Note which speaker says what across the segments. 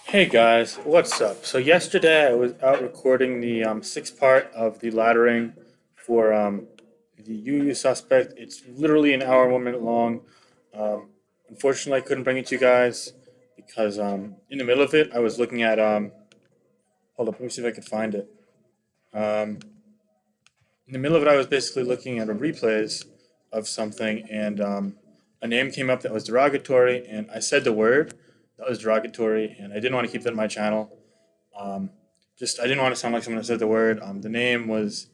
Speaker 1: Hey guys, what's up? So yesterday I was out recording the sixth part of the laddering for the UU suspect. It's literally an hour, 1 minute long. Um, Unfortunately, I couldn't bring it to you guys because in the middle of it I was looking at hold up, let me see if I could find it. Um, in the middle of it, I was basically looking at a replays of something, and a name came up that was derogatory, and I said the word that was derogatory, and I didn't want to keep that in my channel. Um, just I didn't want to sound like someone that said the word. The name was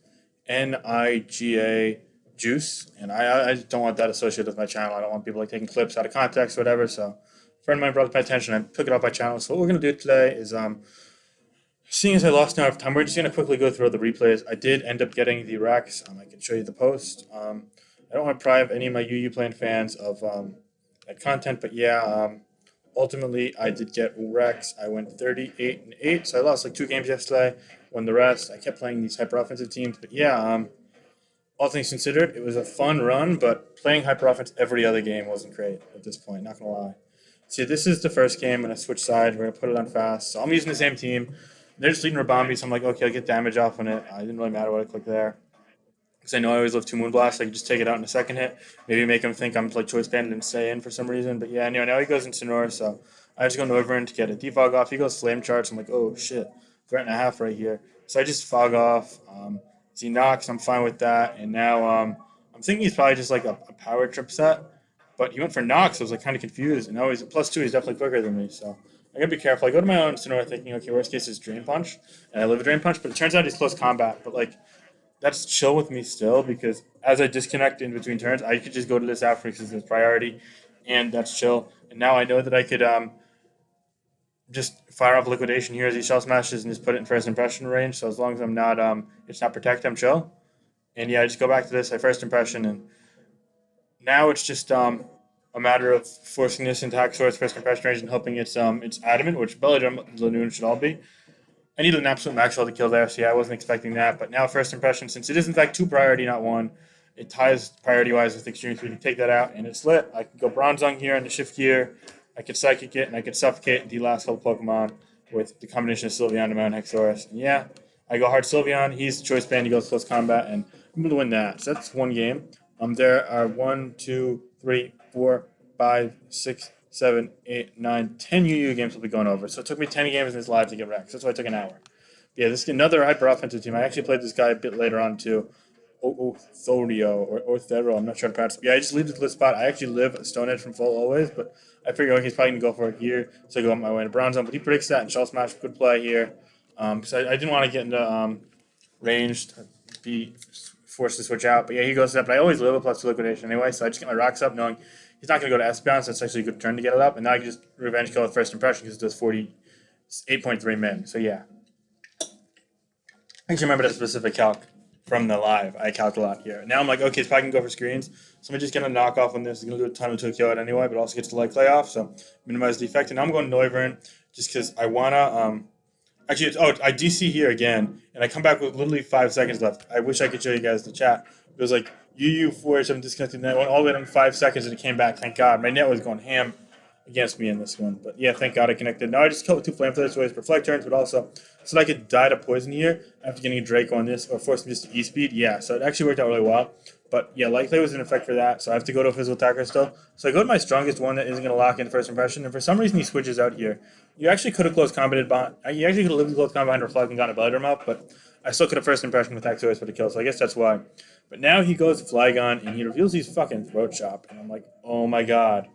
Speaker 1: Niga Juice, and I just don't want that associated with my channel. I don't want people like taking clips out of context or whatever. So, a friend of mine brought it to my attention. I took it off my channel. So what we're gonna do today is seeing as I lost an hour of time, we're just gonna quickly go through the replays. I did end up getting the Rex. I can show you the post. I don't want to deprive any of my UU playing fans of that content, but yeah. Ultimately, I did get Rex. I went 38-8, so I lost like two games yesterday. Won the rest. I kept playing these hyper offensive teams, but yeah. All things considered, it was a fun run, but playing hyper offense every other game wasn't great at this point. Not gonna lie. See, this is the first game. I'm gonna switch sides. We're gonna put it on fast. So I'm using the same team. They're just leading Rabambi, so I'm like, okay, I'll get damage off on it. It didn't really matter what I clicked there because I know I always live two Moonblasts. I can just take it out in a second hit. Maybe make him think I'm like choice banded and stay in for some reason. But yeah, anyway, now he goes into North, so I just go Northern to get a defog off. He goes Flame Charge. I'm like, oh shit, threat and a half right here. So I just fog off. He knocks. I'm fine with that. And now I'm thinking he's probably just like a power trip set. But he went for Nox. So I was like kind of confused. And now he's plus two. He's definitely quicker than me. So I gotta be careful. I go to my own Sonora thinking, okay, worst case is Drain Punch, and I live a Drain Punch. But it turns out he's close combat. But like that's chill with me still because as I disconnect in between turns, I could just go to this after because it's priority, and that's chill. And now I know that I could just fire off liquidation here as he shell smashes and just put it in first impression range. So as long as I'm not it's not protect, I'm chill. And yeah, I just go back to this. I first impression, and now it's just a matter of forcing this into Haxorus first impression range and hoping it's adamant, which Belly Drum Lanoon should all be. I needed an absolute max roll to kill there, so yeah, I wasn't expecting that. But now, first impression, since it is in fact two priority, not one, it ties priority wise with extreme. So we can take that out, and it's lit. I can go Bronzong here on the shift gear. I could psychic it, and I could suffocate the last couple Pokemon with the combination of Sylveon and Mount Hexorus. And yeah, I go hard Sylveon. He's choice band. He goes close combat, and I'm gonna win that. So that's one game. There are 1, 2, 3, 4, 5, 6, 7, 8, 9, 10 UU games we'll be going over. So it took me 10 games in this live to get Rex. That's why it took an hour. Yeah, this is another hyper offensive team. I actually played this guy a bit later on too. Othorio or Othero. I'm not sure how to pronounce it. Yeah, I just leave the list spot. I actually live a stone edge from full always, but I figure okay, he's probably gonna go for it here, so I go on my way to bronze zone. But he predicts that, and Shell Smash could play here. Because I didn't want to get into ranged, be forced to switch out. But yeah, he goes up. But I always live a plus two liquidation anyway, so I just get my rocks up, knowing he's not gonna go to Espeon, so it's actually a good turn to get it up. And now I can just revenge kill with first impression because it does 48.3 min. So yeah. I actually remember that specific calc from the live. I calc a lot here. Now I'm like, okay, so I can go for screens. So I'm just gonna knock off on this. It's gonna do a ton of Tokyo it anyway, but also gets the light play off, so minimize the effect. And now I'm going Noivern just because I wanna actually I DC here again, and I come back with literally 5 seconds left. I wish I could show you guys the chat. It was like UU4 disconnected net went all the way down to 5 seconds and it came back. Thank God. My net was going ham against me in this one. But yeah, thank God I connected. Now I just killed with two flamethrowers ways for flight turns, but also so that I could die to poison here after getting a Drake on this or force me just to E-speed. Yeah, so it actually worked out really well. But yeah, light play was in effect for that, so I have to go to a physical attacker still. So I go to my strongest one that isn't going to lock in first impression, and for some reason he switches out here. You actually could have closed combated behind. You actually could have lived close combat behind Reflect and gotten a Belly up, but I still could have first impression with Haxorus for the kill, so I guess that's why. But now he goes to Flygon and he reveals he's fucking Throat Chop, and I'm like, oh my god.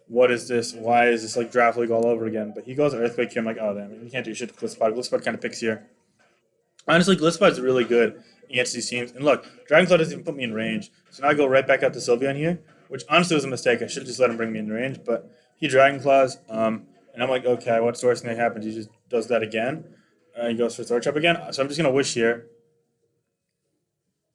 Speaker 1: What is this? Why is this like Draft League all over again? But he goes Earthquake here. I'm like, oh damn, you can't do shit to Glisspot. Glisspot kind of picks here. Honestly, Glisspot's really good against these teams. And look, Dragonclaw doesn't even put me in range. So now I go right back out to Sylveon here, which honestly was a mistake. I should have just let him bring me in range, but he Dragonclaws. And I'm like, okay, what source thing happens? He just does that again. He goes for Throat Chop again. So I'm just going to wish here.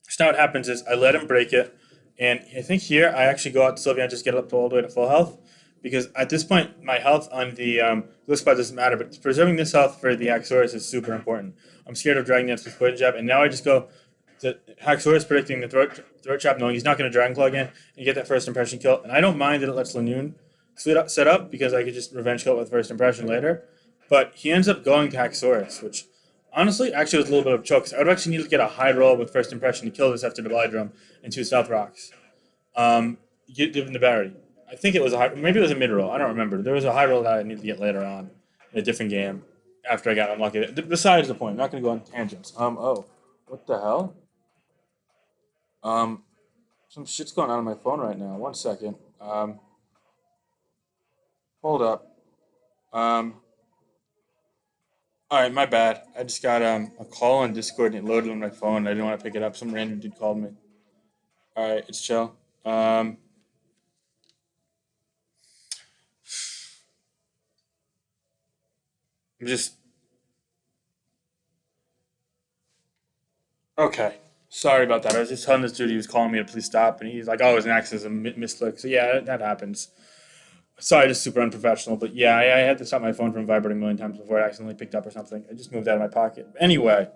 Speaker 1: So now what happens is I let him break it. And I think here I actually go out to Sylveon and just get up to all the way to full health. Because at this point, my health on the glue spot doesn't matter, but preserving this health for the Haxorus is super important. I'm scared of Dragon Dance with Poison Jab, and now I just go to Haxorus predicting the throat Chop, knowing he's not going to Dragon Claw again, and get that first impression kill. And I don't mind that it lets Lanoon set up, because I could just revenge kill it with first impression later. But he ends up going to Haxorus, which honestly actually was a little bit of a choke. 'Cause I would actually need to get a high roll with first impression to kill this after the Bylidrum and two Stealth Rocks. Um, Given the Barry. I think it was a high, maybe it was a mid roll. I don't remember. There was a high roll that I needed to get later on in a different game after I got unlucky. Besides the point, I'm not going to go on tangents. Oh, what the hell? Um, some shit's going on my phone right now. One second. Hold up. Um, all right, my bad. I just got a call on Discord and it loaded on my phone. I didn't want to pick it up. Some random dude called me. All right, it's chill. I'm just okay. Sorry about that. I was just telling this dude he was calling me to please stop, and he's like, "Oh, it was an accident, a misclick." So yeah, that happens. Sorry, just super unprofessional, but yeah, I had to stop my phone from vibrating a million times before it accidentally picked up or something. I just moved out of my pocket. Anyway,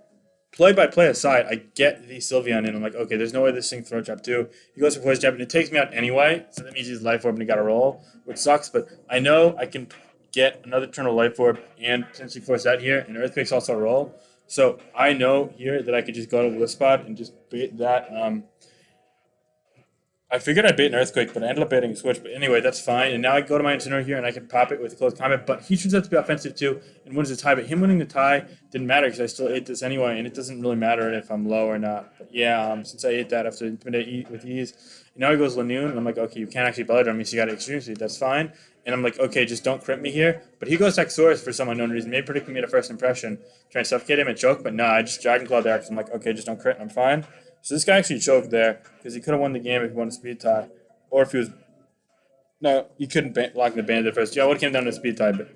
Speaker 1: play by play aside, I get the Sylveon in. I'm like, okay, there's no way this thing throw trap too. He goes for poison jab, and it takes me out anyway. So that means he's life orb and he got to roll, which sucks. But I know I can get another turn of life orb and potentially force that here, and earthquake's also a roll. So I know here that I could just go to the spot and just bait that. I figured I'd bait an earthquake, but I ended up baiting a switch. But anyway, that's fine. And now I go to my Incineroar here, and I can pop it with close combat. But he turns out to be offensive too, and wins the tie. But him winning the tie didn't matter because I still ate this anyway, and it doesn't really matter if I'm low or not. But yeah, since I ate that after intimidate with ease, and now he goes Lanoon, and I'm like, okay, you can't actually belly drum me, so you got to extreme speed. That's fine. And I'm like, okay, just don't crit me here. But he goes Haxorus for some unknown reason, maybe predicting me at a first impression, trying to suffocate him and choke. But nah, I just Dragon Claw there because I'm like, okay, just don't crit, and I'm fine. So this guy actually choked there because he could have won the game if he won a speed tie. Or if he was no, you couldn't block the bandit first. Yeah, I would have came down to speed tie, but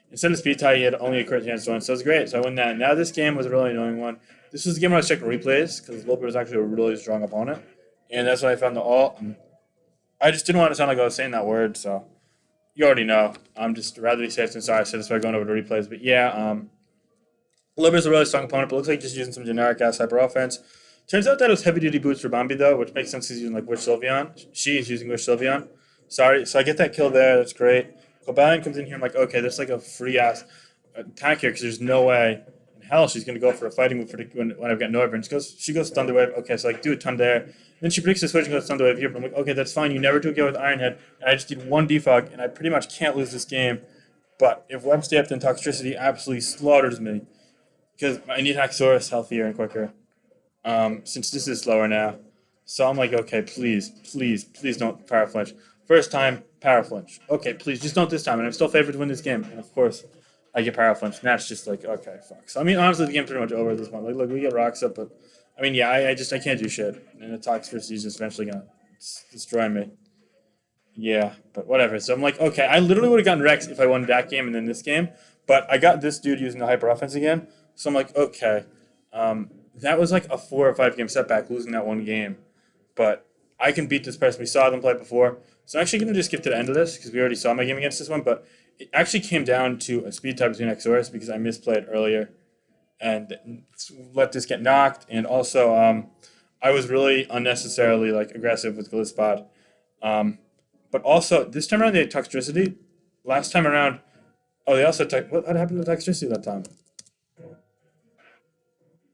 Speaker 1: instead of speed tie, he had only a crit chance to win, so it was great. So I won that. Now this game was a really annoying one. This was the game where I was checking replays because Loper was actually a really strong opponent, and that's when I found the alt. And I just didn't want to sound like I was saying that word, so you already know. I'm just rather be safe than sorry. So that's why I'm going over to replays. But yeah, Liber's a really strong opponent, but looks like just using some generic ass hyper offense. Turns out that it was heavy duty boots for Bambi though, which makes sense. He's using like Wish Sylveon. She is using Wish Sylveon. Sorry, so I get that kill there. That's great. Cobalion comes in here. I'm like, okay, there's like a free ass attack here because there's no way in hell she's gonna go for a fighting move for when I've got no and she goes Thunder Wave. Okay, so like do a ton there. Then she predicts the switch and goes Thunder Wave here. But I'm like, okay, that's fine. You never took it with Iron Head, and I just need one defog, and I pretty much can't lose this game. But if Web Step then Toxicity absolutely slaughters me because I need Haxorus healthier and quicker. Since this is slower now. So I'm like, okay, please, please, please don't power flinch. First time, power flinch. Okay, please, just don't this time. And I'm still favored to win this game. And of course, I get power flinch. And that's just like, okay, fuck. So I mean, honestly, the game's pretty much over at this point. Like, look, we get rocks up, but I mean, yeah, I can't do shit. And the Toxicity is just eventually gonna destroy me. Yeah, but whatever. So I'm like, okay, I literally would have gotten Rex if I won that game and then this game, but I got this dude using the hyper offense again. So I'm like, okay, that was like a 4 or 5 game setback losing that one game, but I can beat this person. We saw them play before, so I'm actually gonna just skip to the end of this because we already saw my game against this one. But it actually came down to a speed tie between Exorus because I misplayed earlier and let this get knocked, and also I was really unnecessarily like aggressive with Glisspot. Um, but also, this time around they had Toxicity. Last time around, oh, they also took. What happened to Toxicity that time?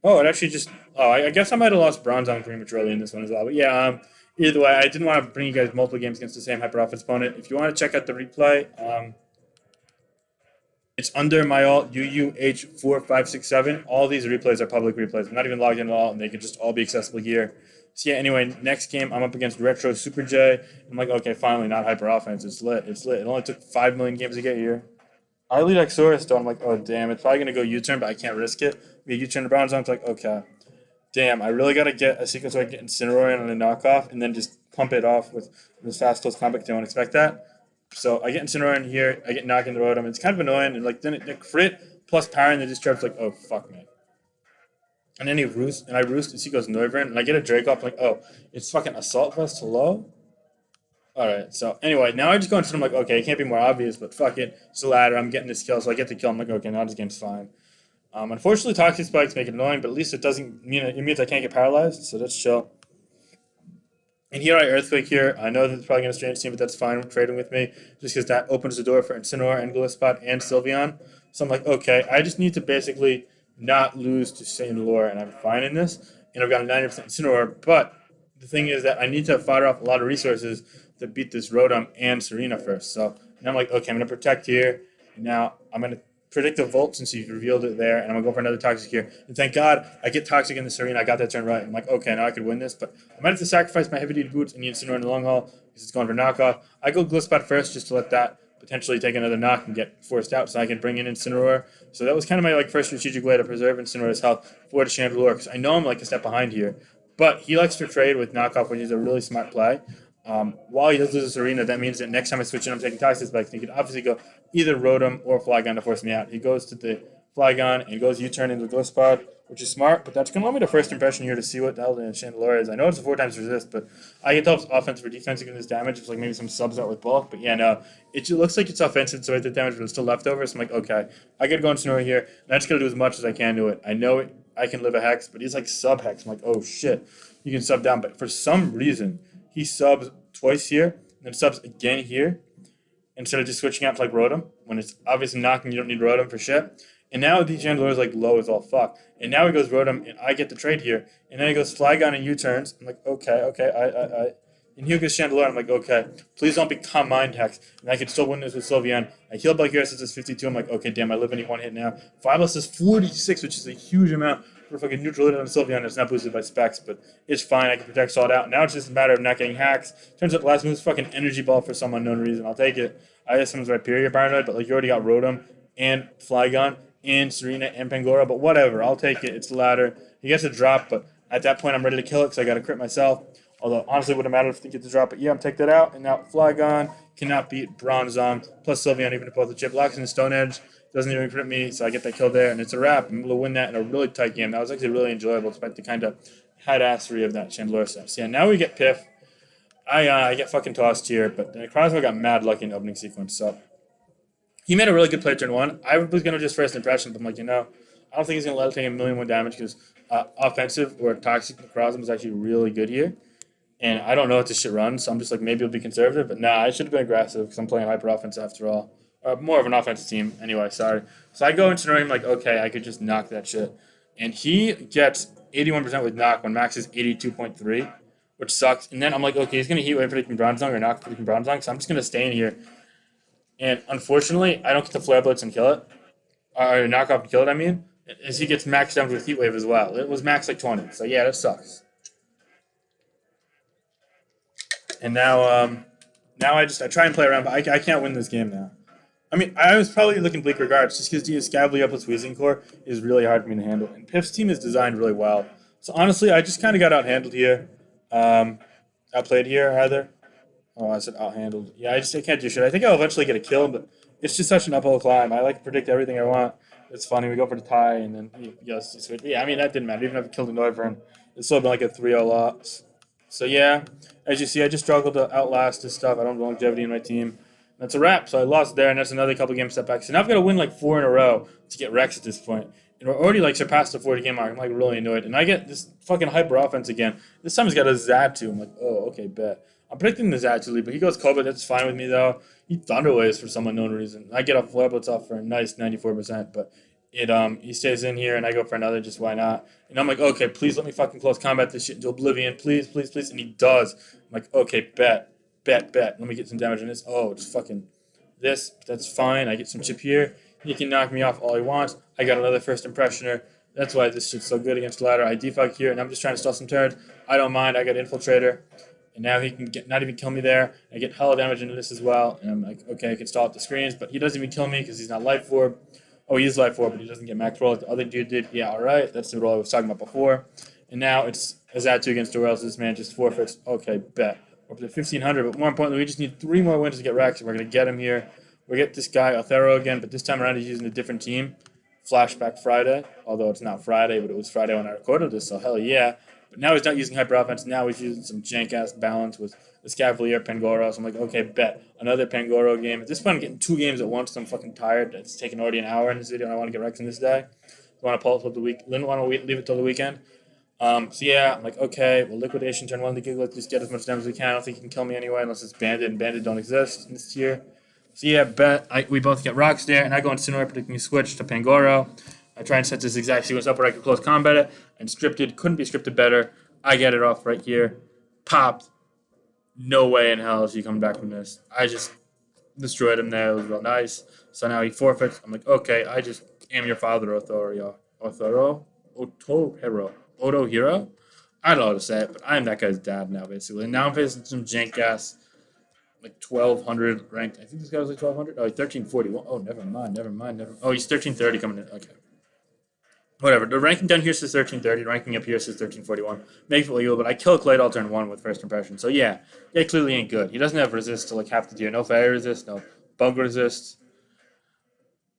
Speaker 1: Oh, it actually just. Oh, I guess I might have lost bronze on prematurely in this one as well. But yeah, either way, I didn't want to bring you guys multiple games against the same hyper offense opponent. If you want to check out the replay, it's under my alt UUH4567. All these replays are public replays. I'm not even logged in at all, and they could just all be accessible here. So yeah, anyway, next game I'm up against Retro Super J. I'm like, okay, finally, not hyper offense. It's lit. It's lit. It only took 5 million games to get here. I lead Exorus, though. I'm like, oh damn, it's probably gonna go U-turn, but I can't risk it. We U-turn to Brown Zone. It's like, okay, damn, I really gotta get a sequence where I get Incineroar on a knockoff, and then just pump it off with this fast close combat. 'Cause I don't expect that. So I get Incineroar in here. I get knocked in the road. It's kind of annoying, and like then the crit plus power, and the discharge like, oh fuck me. And then he roost, and I roost, and he goes Noivern, and I get a Drake off. Like, oh, it's fucking Assault Vest hello. All right. So anyway, now I just go into I'm like, okay, it can't be more obvious, but fuck it. It's a ladder. I'm getting this kill, so I get the kill. I'm like, okay, now this game's fine. Unfortunately, toxic spikes make it annoying, but at least it doesn't mean it means I can't get paralyzed, so that's chill. And here I earthquake here. I know that it's probably gonna strange team, but that's fine with trading with me, just because that opens the door for Incineroar and Glisspot and Sylveon. So I'm like, okay, I just need to basically not lose to Saint Laura, and I'm fine in this. And I've got a 90% Incineroar, but the thing is that I need to fire off a lot of resources to beat this Rotom and Serena first. So now I'm like, okay, I'm going to protect here. Now I'm going to predict a Volt since you revealed it there, and I'm going to go for another Toxic here. And thank God I get Toxic in the Serena. I got that turn right. I'm like, okay, now I could win this, but I might have to sacrifice my Heavy Duty Boots and the Incineroar in the long haul because it's going for knockoff. I go Gliscod first just to let that potentially take another knock and get forced out so I can bring in Incineroar. So that was kind of my first strategic way to preserve Incineroar's health for the Chandelure because I know I'm like a step behind here. But he likes to trade with knockoff, which is a really smart play. While he does lose this arena, that means that next time I switch in, I'm taking Toxic Spikes. He could obviously go either Rotom or Flygon to force me out. He goes to the Flygon and goes U-turn into the Gliscod, which is smart, but that's going to allow me the first impression here to see what the hell the Chandelure is. I know it's a 4 times resist, but I can tell if it's offensive or defensive against this damage. It's like maybe some subs out with bulk, but yeah, no. It just looks like it's offensive, so I did damage, but it's still leftover, so I'm like, okay, I gotta go on Incineroar here, and I just gotta do as much as I can to it. I know it, I can live a Hex, but he's like sub-Hex. I'm like, oh shit, you can sub down, but for some reason, he subs twice here, and then subs again here, instead of just switching out to Rotom when it's obviously knocking. You don't need Rotom for shit. And now the Chandelure is low as all fuck. And now he goes Rotom, and I get the trade here. And then he goes Flygon and U-turns. I'm like, okay, I. And here goes Chandelure. I'm like, okay, please don't become Mind Hex. And I can still win this with Sylveon. I heal Bulgarius at this 52. I'm like, okay, damn, I live any one hit now. 5 is 46, which is a huge amount for fucking neutral hit on Sylveon. It's not boosted by specs, but it's fine. I can protect Salt out. Now it's just a matter of not getting hacks. Turns out the last move is fucking Energy Ball for some unknown reason. I'll take it. I guess someone's Rhyperior Paranoid, but you already got Rotom and Flygon and Serena and Pangora, but whatever. I'll take it. It's the ladder. He gets a drop, but at that point I'm ready to kill it because I got to crit myself. Although, honestly, it wouldn't matter if they get the drop. But yeah, I'm take that out. And now Flygon cannot beat Bronzong plus Sylveon, even if both the chip locks in the Stone Edge. Doesn't even crit me, so I get that kill there. And it's a wrap. I'm able to win that in a really tight game. That was actually really enjoyable, despite the kind of head-assery of that Chandelure set. So yeah, now we get Piff. I get fucking tossed here, but the Necrozma got mad lucky in the opening sequence. So he made a really good play turn one. I was going to just first impression, but I'm like, I don't think he's going to let it take a million more damage because offensive or toxic Necrozma is actually really good here. And I don't know what this shit runs, so I'm just like, maybe it'll be conservative. But nah, I should have been aggressive because I'm playing hyper offense after all. More of an offensive team. Anyway, sorry. So I go into him like, okay, I could just knock that shit. And he gets 81% with knock when max is 82.3, which sucks. And then I'm like, okay, he's going to heat wave predicting Bronzong or knock predicting Bronzong, so I'm just going to stay in here. And unfortunately, I don't get to Flare Blitz and kill it. Or knock off and kill it, I mean. As he gets maxed down with Heat Wave as well. It was max 20, so yeah, that sucks. And now I try and play around, but I can't win this game now. I mean, I was probably looking bleak regards, just because Scavally up with Weezing Core is really hard for me to handle. And Piff's team is designed really well. So honestly, I just kind of got outhandled here. Outplayed here, rather. Oh, I said outhandled. Yeah, I can't do shit. I think I'll eventually get a kill, but it's just such an uphill climb. I like to predict everything I want. It's funny. We go for the tie, and then yes, switch. Yeah, I mean that didn't matter. Even if I killed a Noivern, it's still been like a 3-0 loss. So yeah, as you see, I just struggled to outlast this stuff. I don't have longevity in my team. That's a wrap. So I lost there, and that's another couple game setback. So now I've got to win 4 in a row to get Rex at this point. And we're already surpassed the 40 game mark. I'm really annoyed. And I get this fucking hyper offense again. This time he's got a Zatu. I'm like, oh, okay, bet. I'm predicting the Zatu lead, but he goes Cobra. That's fine with me though. He Thunderwaves for some unknown reason. I get a Flare Blitz off for a nice 94%, but he stays in here, and I go for another. Just why not? And I'm like, okay, please let me fucking close combat this shit into oblivion, please, please, please. And he does. I'm like, okay, bet. Let me get some damage on this. Oh, just fucking this. That's fine. I get some chip here. He can knock me off all he wants. I got another first impressioner. That's why this shit's so good against ladder. I defog here, and I'm just trying to stall some turns. I don't mind. I got infiltrator. And now he can not even kill me there. I get hella damage into this as well. And I'm like, okay, I can stall up the screens, but he doesn't even kill me because he's not Life Orb. Oh, he is Life Orb, but he doesn't get max roll like the other dude did. Yeah, all right. That's the role I was talking about before. And now it's Azatu against Durrell, so this man just forfeits. Okay, bet. We're up to 1,500, but more importantly, we just need 3 more wins to get Rex. We're going to get him here. We get this guy, Othero, again, but this time around he's using a different team. Flashback Friday, although it's not Friday, but it was Friday when I recorded this, so hell yeah. But now he's not using hyper offense. Now he's using some jank-ass balance with the Scavalier, Pangoro. So I'm like, okay, bet. Another Pangoro game. At this point, I'm getting 2 games at once, so I'm fucking tired. It's taken already an hour in this video, and I want to get Rex in this day. I want to pull it till the week. Didn't want to leave it till the weekend. So yeah, I'm like, okay, well, Liquidation, turn 1 to Giglet, just get as much damage as we can. I don't think he can kill me anyway, unless it's Bandit, and Bandit don't exist in this tier. So yeah, we both get rocks there, and I go Incineroar, predicting a switch to Pangoro. I try and set this exact sequence up where I can close combat it, and scripted couldn't be scripted better. I get it off right here, popped. No way in hell is he coming back from this. I just destroyed him there. It was real nice. So now he forfeits. I'm like, okay, I just am your father, Oto Hero. I don't know how to say it, but I'm that guy's dad now, basically. And now I'm facing some jank ass, like 1200 ranked. I think this guy was like 1200. Oh, 1341. Oh, never mind. Oh, he's 1330 coming in. Okay. Whatever. The ranking down here says 1330. The ranking up here says 1341. Makes it legal, but I kill Clay all turn 1 with first impression. So yeah, clearly ain't good. He doesn't have resist to like half the tier. No fire resist, no bug resist.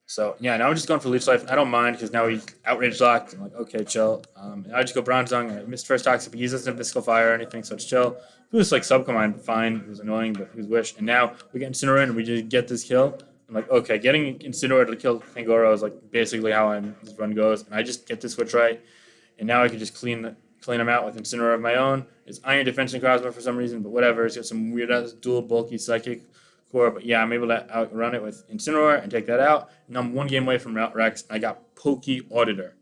Speaker 1: So yeah, now I'm just going for leech life. I don't mind because now he's outrage locked. I'm like, okay, chill. I just go bronzong. I missed first toxic, but he doesn't have mystical fire or anything, so it's chill. If it was like subcommand, fine. It was annoying, but it was wish. And now we get Incineroar and we just get this kill. I'm like, okay, getting Incineroar to kill Pangoro is like basically how this run goes, and I just get this switch right, and now I can just clean him out with Incineroar of my own. It's Iron Defense and Crossbow for some reason, but whatever. It's got some weird ass dual bulky psychic core, but yeah, I'm able to outrun it with Incineroar and take that out. And I'm one game away from Route Rex. I got Pokey Auditor.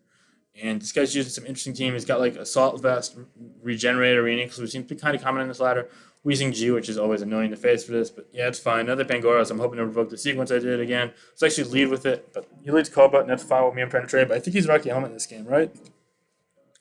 Speaker 1: And this guy's using some interesting team. He's got like Assault Vest, Regenerator, Renix, which seems to be kind of common in this ladder. Weezing G, which is always annoying to face for this, but yeah, it's fine. Another Pangoros. I'm hoping to revoke the sequence I did again. Let's actually lead with it, but he leads Cobalt, and that's fine with me. I'm trying to trade, but I think he's Rocky Helmet in this game, right?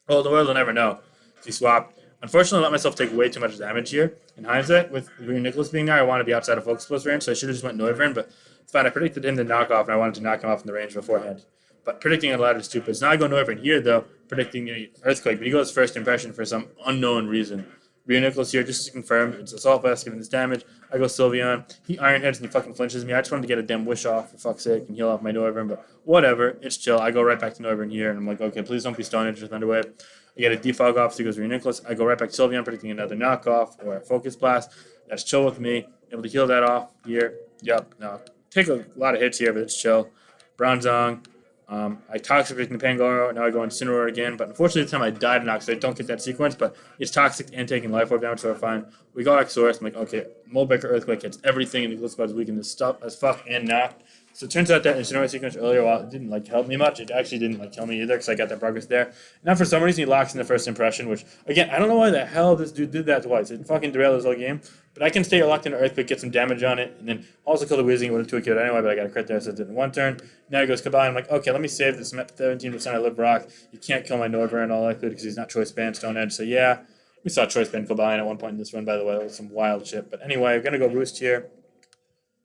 Speaker 1: Oh, the world will never know. He swapped. Unfortunately, I let myself take way too much damage here. In hindsight, with Green Nicholas being there, I want to be outside of Focus Plus range, so I should have just went Noivern, but it's fine. I predicted him to knock off, and I wanted to knock him off in the range beforehand. But predicting a ladder is stupid. So now I go Noivern here, though, predicting the Earthquake, but he goes first impression for some unknown reason. Green Nicholas here, just to confirm, it's Assault Vest giving this damage. I go Sylveon. He Iron Heads and he fucking flinches me. I just wanted to get a damn wish off, for fuck's sake, and heal off my Noivern, but whatever. It's chill. I go right back to Noivern here, and I'm like, okay, please don't be Stone Edge or Thunderwave. I get a defog off, so he goes Green Nicholas. I go right back to Sylveon, predicting another knockoff or a Focus Blast. That's chill with me. Able to heal that off here. Yep, no. Take a lot of hits here, but it's chill. Bronzong. I Toxic with the Pangoro. Now I go Incineroar again, but unfortunately this time I died enough, so I don't get that sequence, but it's Toxic and taking Life Orb damage, so we're fine. We got Haxorus. I'm like, okay, Molbecker Earthquake hits everything, and the Gliscod's weaken this stuff as fuck and knocked. So it turns out that Incineroar sequence earlier, while it didn't like help me much, it actually didn't like kill me either, because I got that progress there. Now for some reason he locks in the first impression, which, again, I don't know why the hell this dude did that twice. It fucking derailed his whole game. But I can stay locked in Earthquake, get some damage on it, and then also kill the Weezing with a 2 killed anyway, but I got a crit there, so it did in one turn. Now he goes Kabali. I'm like, okay, let me save this 17% I live rock. You can't kill my Noivern and all likelihood because he's not Choice Band, Stone Edge. So yeah, we saw Choice Band Kabali at one point in this run, by the way. That was some wild shit. But anyway, we're going to go Roost here.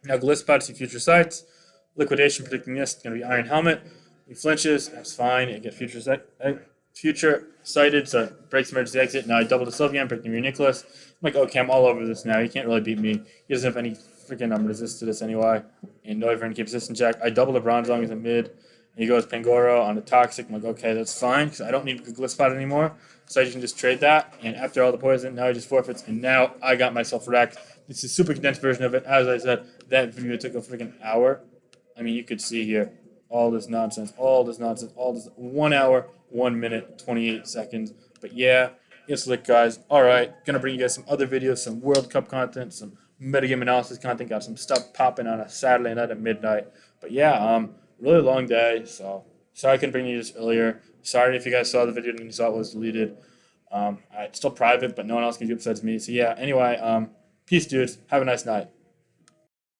Speaker 1: Now Gliscod, see Future Sights. Liquidation, predicting this. It's going to be Iron Helmet. He flinches. That's fine. I get Future Sighted, so it breaks emergency exit. Now I double the Sylveon, predicting your Nicholas. I'm like, okay, I'm all over this now. He can't really beat me. He doesn't have any freaking resist to this anyway. And Noivern keeps resistant check. I double the Bronzong as a mid. And he goes Pangoro on the Toxic. I'm like, okay, that's fine, because I don't need a Gliscod anymore. So I can just trade that. And after all the poison, now he just forfeits. And now I got myself wrecked. This is a super condensed version of it. As I said, that video took a freaking hour. I mean, you could see here all this nonsense, all this 1 hour, 1 minute, 28 seconds. But yeah, it's lit, guys. All right, gonna bring you guys some other videos, some World Cup content, some metagame analysis content. Got some stuff popping on a Saturday night at midnight. But yeah, really long day. So sorry I couldn't bring you this earlier. Sorry if you guys saw the video and you saw it was deleted. It's still private, but no one else can do it besides me. So yeah, anyway, peace, dudes. Have a nice night.